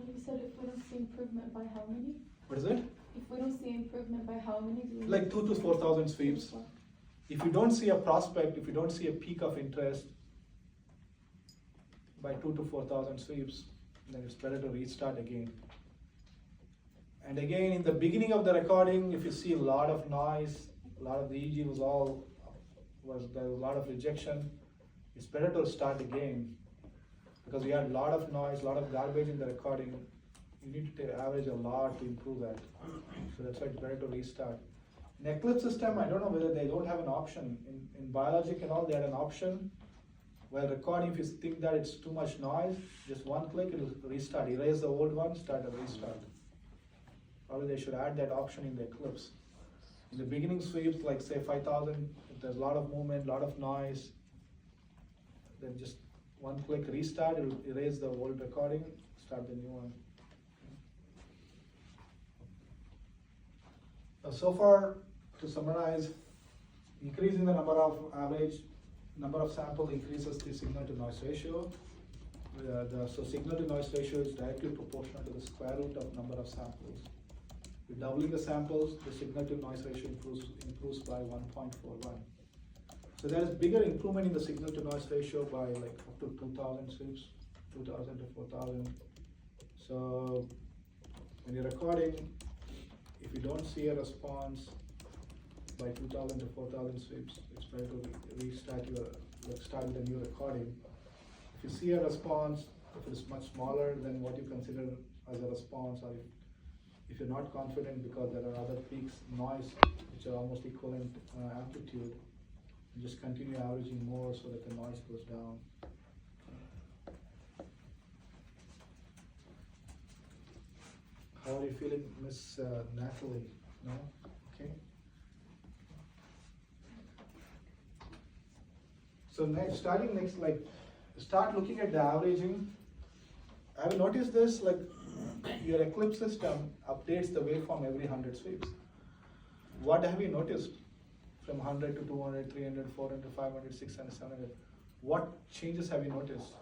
You said if we don't see improvement by how many? What is it? If we don't see improvement by how many? Like 2 to 4,000 sweeps. If you don't see a prospect, if you don't see a peak of interest by 2 to 4,000 sweeps, then it's better to restart again. And again, in the beginning of the recording, if you see a lot of noise, a lot of the EEG there was a lot of rejection, it's better to start again. Because you had a lot of noise, a lot of garbage in the recording, you need to average a lot to improve that. So that's why it's better to restart. In Eclipse system, I don't know whether they don't have an option. In biologic and all, they had an option. While recording, if you think that it's too much noise, just one click, it'll restart. Erase the old one, start a restart. Probably they should add that option in the Eclipse. In the beginning sweeps, like say 5,000, if there's a lot of movement, a lot of noise, then just one click restart, it will erase the old recording, start the new one. So far, to summarize, increasing the number of sample increases the signal to noise ratio. So signal to noise ratio is directly proportional to the square root of number of samples. With doubling the samples, the signal to noise ratio improves by 1.41. So there is bigger improvement in the signal to noise ratio by like up to 2,000 sweeps, 2,000 to 4,000. So when you're recording, if you don't see a response by 2,000 to 4,000 sweeps, it's better to start with a new recording. If you see a response, if it's much smaller than what you consider as a response, or if you're not confident because there are other peaks, noise, which are almost equivalent amplitude, just continue averaging more so that the noise goes down. How are you feeling, Miss Natalie? No? Okay. So starting next, like, start looking at the averaging. Have you noticed this? Like, your Eclipse system updates the waveform every 100 sweeps. What have you noticed? From 100 to 200, 300, 400, 500, 600, 700. What changes have you noticed?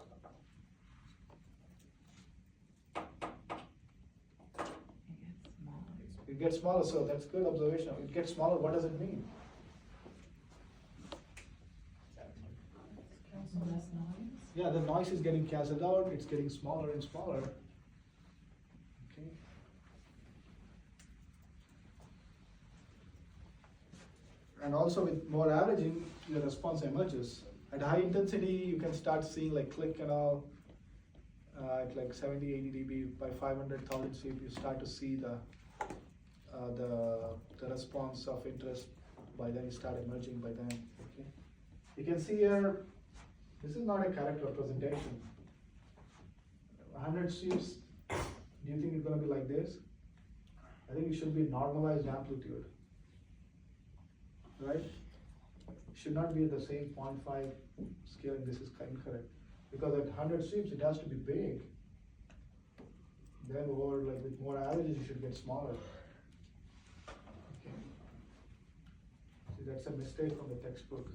It gets smaller, so that's good observation. It gets smaller, what does it mean? Less noise? Yeah, the noise is getting cancelled out, it's getting smaller and smaller. Okay. And also with more averaging, the response emerges. At high intensity, you can start seeing like click and all, at like 70, 80 dB by 500,000 sweep, you start to see the response of interest. By then, you start emerging by then. Okay. You can see here, this is not a correct representation. 100 sweeps, do you think it's going to be like this? I think it should be normalized amplitude. Right? Should not be the same 0.5 scaling. This is incorrect. because at 100 sweeps it has to be big. Then over like with more averages you should get smaller. Okay. See, that's a mistake from the textbook.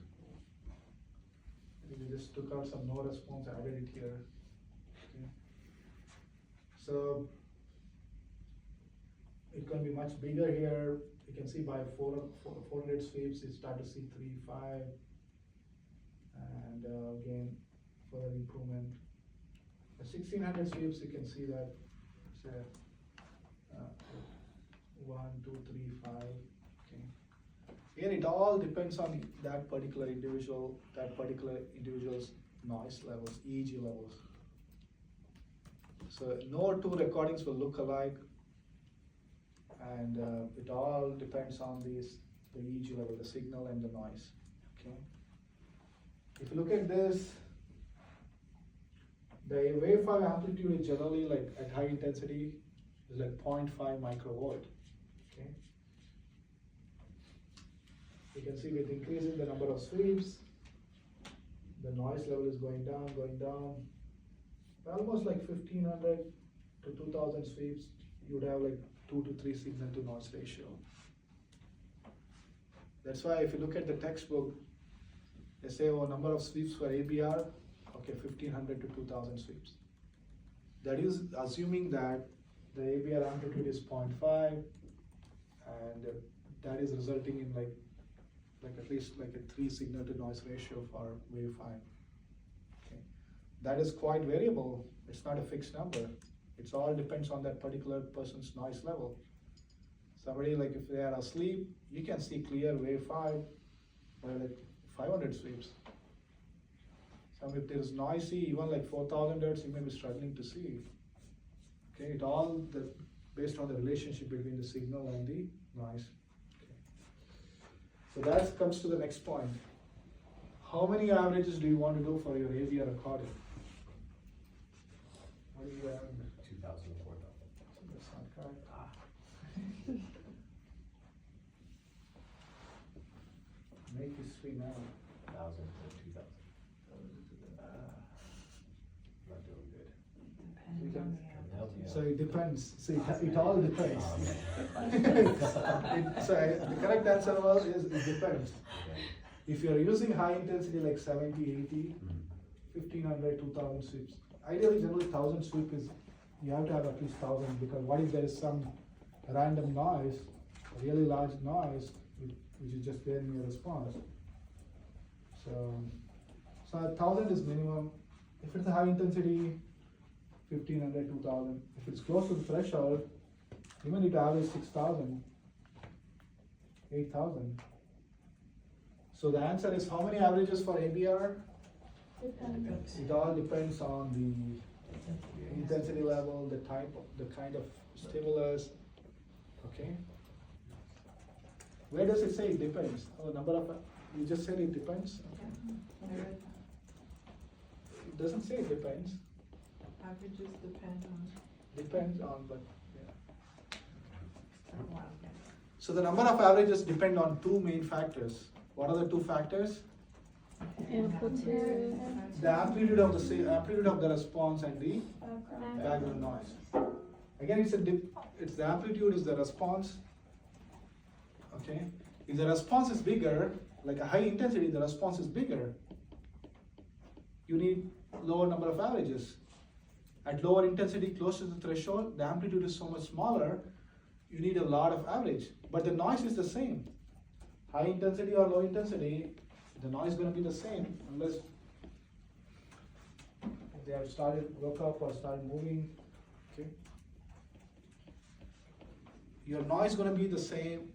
I think they just took out some no response, added it here. Okay. So it can be much bigger here. You can see by 400 sweeps you start to see 3, 5, and again further improvement. At 1600 sweeps you can see that it's a 1, 2, 3, 5. Okay. Here it all depends on that particular individual's noise levels, EEG levels. So no two recordings will look alike, and it all depends on the EEG level, the signal and the noise. Okay. If you look at this, the waveform amplitude is generally like at high intensity is like 0.5 microvolt. Okay. You can see with increasing the number of sweeps, the noise level is going down. Almost like 1500 to 2000 sweeps, you would have like 2 to 3 signal to noise ratio. That's why if you look at the textbook, they say, oh, number of sweeps for ABR, okay, 1500 to 2000 sweeps. That is assuming that the ABR amplitude is 0.5, and that is resulting in like at least like a 3 signal to noise ratio for wave 5. Okay. That is quite variable. It's not a fixed number. It all depends on that particular person's noise level. Somebody like if they are asleep, you can see clear wave 5 by like 500 sweeps. Some if there is noisy, even like 4000 hertz, you may be struggling to see. Okay, it all based on the relationship between the signal and the noise. Okay. So that comes to the next point. How many averages do you want to do for your AVR recording? What do you have? 2,000 to 4,000. So that's not correct. Make history now. 1,000 to 2,000. Not doing good. Depends on the amplitude. So it depends. See, it all depends. Okay. So the correct answer was is it depends. If you're using high intensity like 70, 80, 1500, 2000 sweeps. Ideally, generally 1000 sweep is, you have to have at least 1000, because what if there is some random noise, a really large noise, which is just there in your response. So 1000 is minimum. If it's a high intensity, 1500, 2000. If it's close to the threshold, you may need to average 6000, 8000. So the answer is how many averages for ABR? Depends. It all depends on the intensity level, the kind of stimulus. Okay. Where does it say it depends? Oh, number of, you just said it depends? Okay. It doesn't say it depends. Averages depend on. Depends on, but yeah. Wow. So the number of averages depend on 2 main factors. What are the 2 factors? Amplitude. The amplitude of the response and the background noise. Again, it's the amplitude is the response. Okay. If the response is bigger, like a high intensity, the response is bigger, you need lower number of averages. At lower intensity, close to the threshold, the amplitude is so much smaller, you need a lot of average. But the noise is the same. High intensity or low intensity, the noise is going to be the same unless they have woke up or started moving. Okay. Your noise is going to be the same,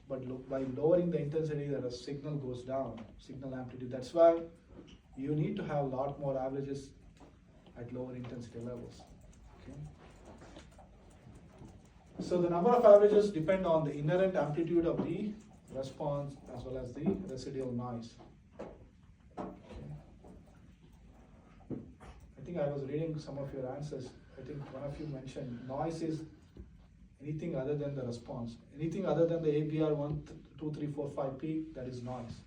but by lowering the intensity, the signal goes down, signal amplitude. That's why you need to have a lot more averages at lower intensity levels. Okay. So the number of averages depend on the inherent amplitude of the response as well as the residual noise. Okay. I think I was reading some of your answers. I think one of you mentioned noise is anything other than the response. Anything other than the ABR 1, 2, 3, 4, 5 peak, that is noise.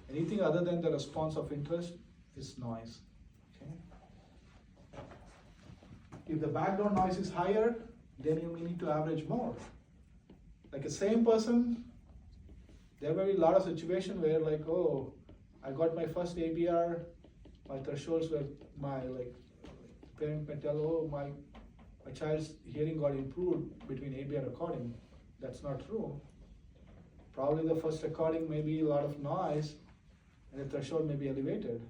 Anything other than the response of interest is noise. If the background noise is higher, then you may need to average more. Like a same person, there may be a lot of situations where like, oh, I got my first ABR, my thresholds were parent may tell, oh, my child's hearing got improved between ABR recording. That's not true. Probably the first recording may be a lot of noise and the threshold may be elevated.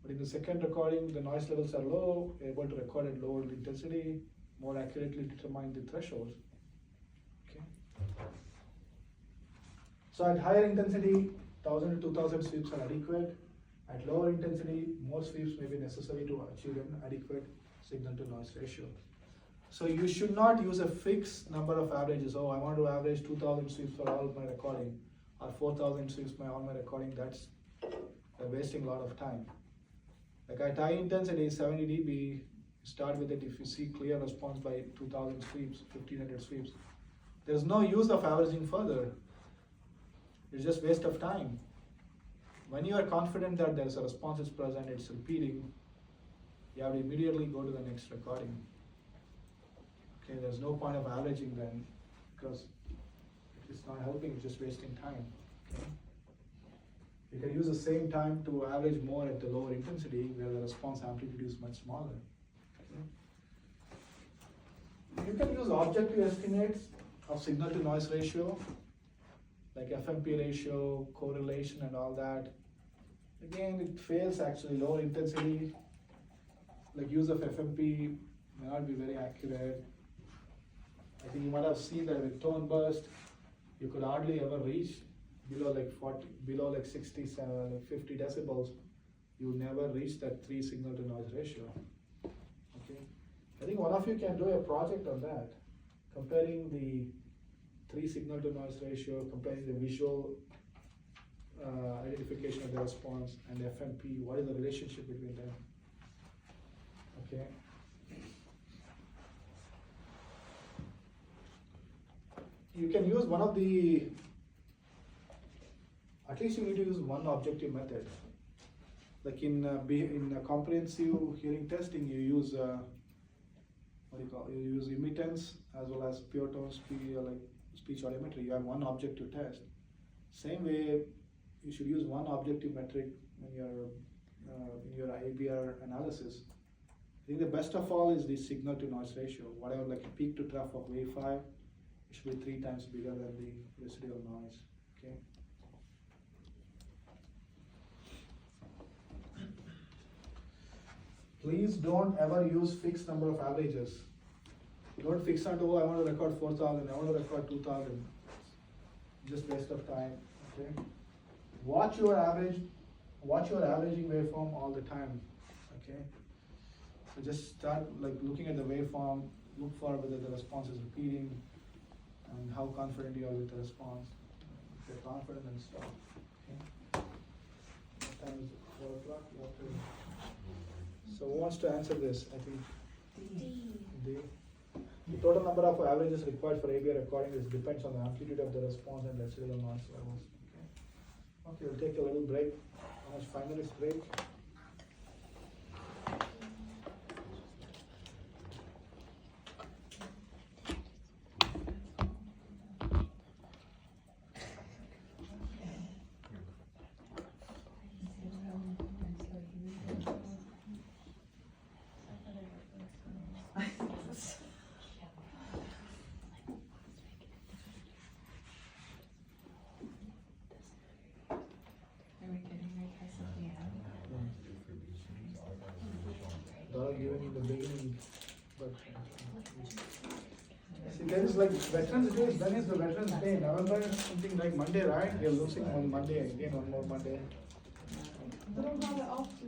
But in the second recording, the noise levels are low, able to record at lower intensity, more accurately determine the thresholds. Okay. So at higher intensity, 1000 to 2000 sweeps are adequate. At lower intensity, more sweeps may be necessary to achieve an adequate signal to noise ratio. So you should not use a fixed number of averages. Oh, I want to average 2000 sweeps for all my recording, or 4000 sweeps for all my recording. That's wasting a lot of time. Like at high intensity, 70 dB, start with it. If you see clear response by 2000 sweeps, 1500 sweeps, there's no use of averaging further. It's just waste of time. When you are confident that there's a response is present, it's repeating, you have to immediately go to the next recording. Okay, there's no point of averaging then, because it's not helping, it's just wasting time. Okay? You can use the same time to average more at the lower intensity where the response amplitude is much smaller. Okay? You can use objective estimates of signal to noise ratio, like FMP ratio, correlation and all that. Again, it fails actually. Lower intensity, like use of FMP may not be very accurate. I think you might have seen that with tone burst, you could hardly ever reach below like 60, 50 decibels. You never reach that 3 signal to noise ratio. Okay, I think one of you can do a project on that, comparing the 3 signal to noise ratio, comparing the visual identification of the response and FMP. What is the relationship between them? Okay. You can use one of the, at least you need to use one objective method. Like in comprehensive hearing testing, you use you use immitance as well as pure tone speech audiometry. You have one objective test. Same way, you should use one objective metric when you're in your ABR analysis. I think the best of all is the signal to noise ratio. Whatever, like a peak to trough of wave 5, it should be 3 times bigger than the residual noise. Okay. Please don't ever use fixed number of averages. Don't fix on, oh, I want to record 4000, I want to record 2000. Just waste of time. Okay. Watch your averaging waveform all the time. Okay. So just start like looking at the waveform, look for whether the response is repeating and how confident you are with the response. If you're confident, then stop. Okay. What time is it? 4 o'clock? So who wants to answer this? I think D. The total number of averages required for ABR recording depends on the amplitude of the response and residual noise levels. Okay, we'll take a little break. Almost 5 minutes break. Given in the beginning, but see, there is like Veterans Day. When is the Veterans Day? November, something like Monday, right? We are losing on Monday again, one more Monday.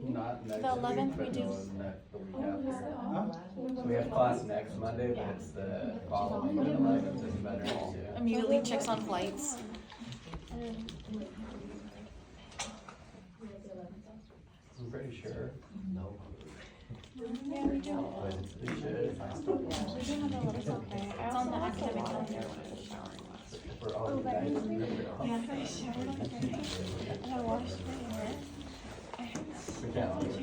Not next The 11th week, we do. but the week after. So we have class next Monday, but it's the following, the 11th is Veterans Day. Immediately checks on flights. I'm pretty sure. No. Yeah, we do. But we should. We do have a little okay. It's on the academic calendar. If we're all united, remember. Yeah, for sure. And I washed my hair. We can't all do it.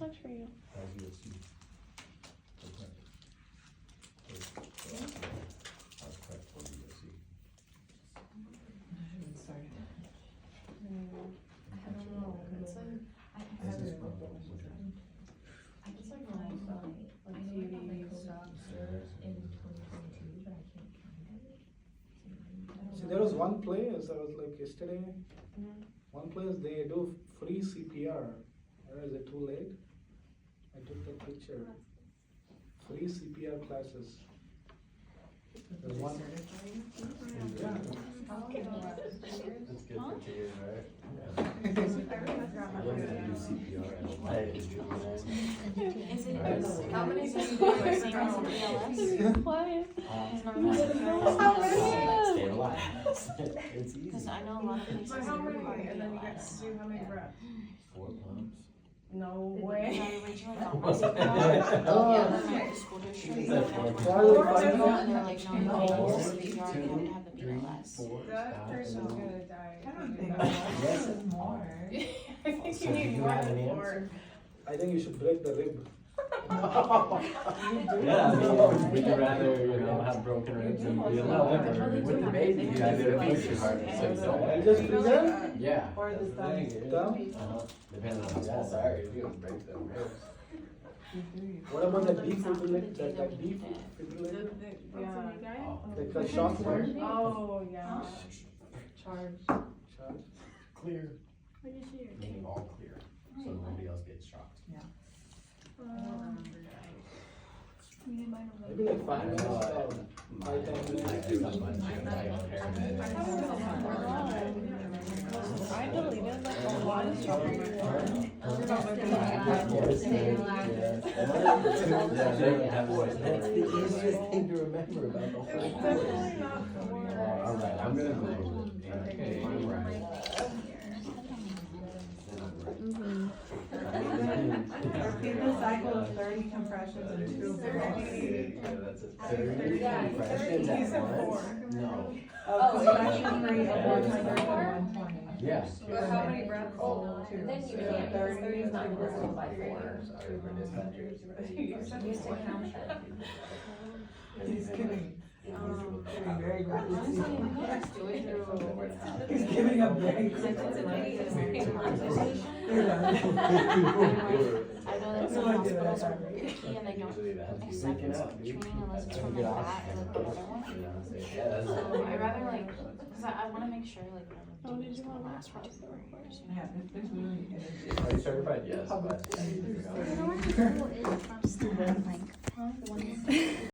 much for you. How's USC? Okay. How's prep for USC? I haven't started. I don't know, it's like, I This is haven't. from which one? It's like my TV stuff in 2022, but I can't count it. See, there was one place, that was like yesterday, one place they do free CPR. Is it too late? I took the picture. Free CPR classes. There's one. Yeah. That's good for tears, right? I learned how to do CPR at a Hey, live you instrument. Is it, How many is times it do you the same as Be BLS? quiet. Is normal How many? CPR? Stay alive. It's easy. Because I know a lot of places But how many, require and then you get BLS. to do how many reps? 4 pumps. No Because way. I originally got my Oh. CPR, yeah, then my school district, Is and that then for- I Why and would they're like, no, you Oh. can't use CPR, you have to have the 3, BLS. 4, That 5, person's and- gonna die. I don't think Yes. is more. I think So you do need you more have an than answer? 4. I think you should break the rib. Yeah, I mean, would you rather, have broken ribs and be alive, or With the baby, you you gotta gotta push push your your heart heart so you don't. You just freeze it? Yeah. Or the stomach. Depending on how Yeah, small. sorry, if you don't break them ribs. What about that It's not the defibrillator? day That that we need defibrillator? Yeah. Oh. Like a shock wire? Oh, yeah. Charge. Charge. Clear. Make it all clear, so nobody else gets shocked. Maybe like 5 minutes or 5, 10 minutes. I deleted like a lot of stuff. That's the easiest thing to remember about the whole It's thing. definitely not 4. Alright, I'm gonna go and Okay. find where I am. Repeat the cycle of 30 compressions and 2 Thirty compressions at You said once? 4. No. of compression rate of 100 to 120. Yeah. But how many reps? Oh, Two. then you So can't, 30 is not divisible by by 4. He's giving, giving very rapid Honestly, CPR. we could just do it through. He's giving up very Because I quickly. took the medication conversation. I know that some No idea hospitals that. are picky and they don't accept Freaking out, dude. training unless it's That's from a like good that or like the other one. So I'd rather like, cause I wanna make sure like what Oh, I'm doing did is you gonna want last for to 2 or 4 years, you know? Yeah, there's really. Are you certified? Yes, but. Public. You know where the school is across the like, huh? The one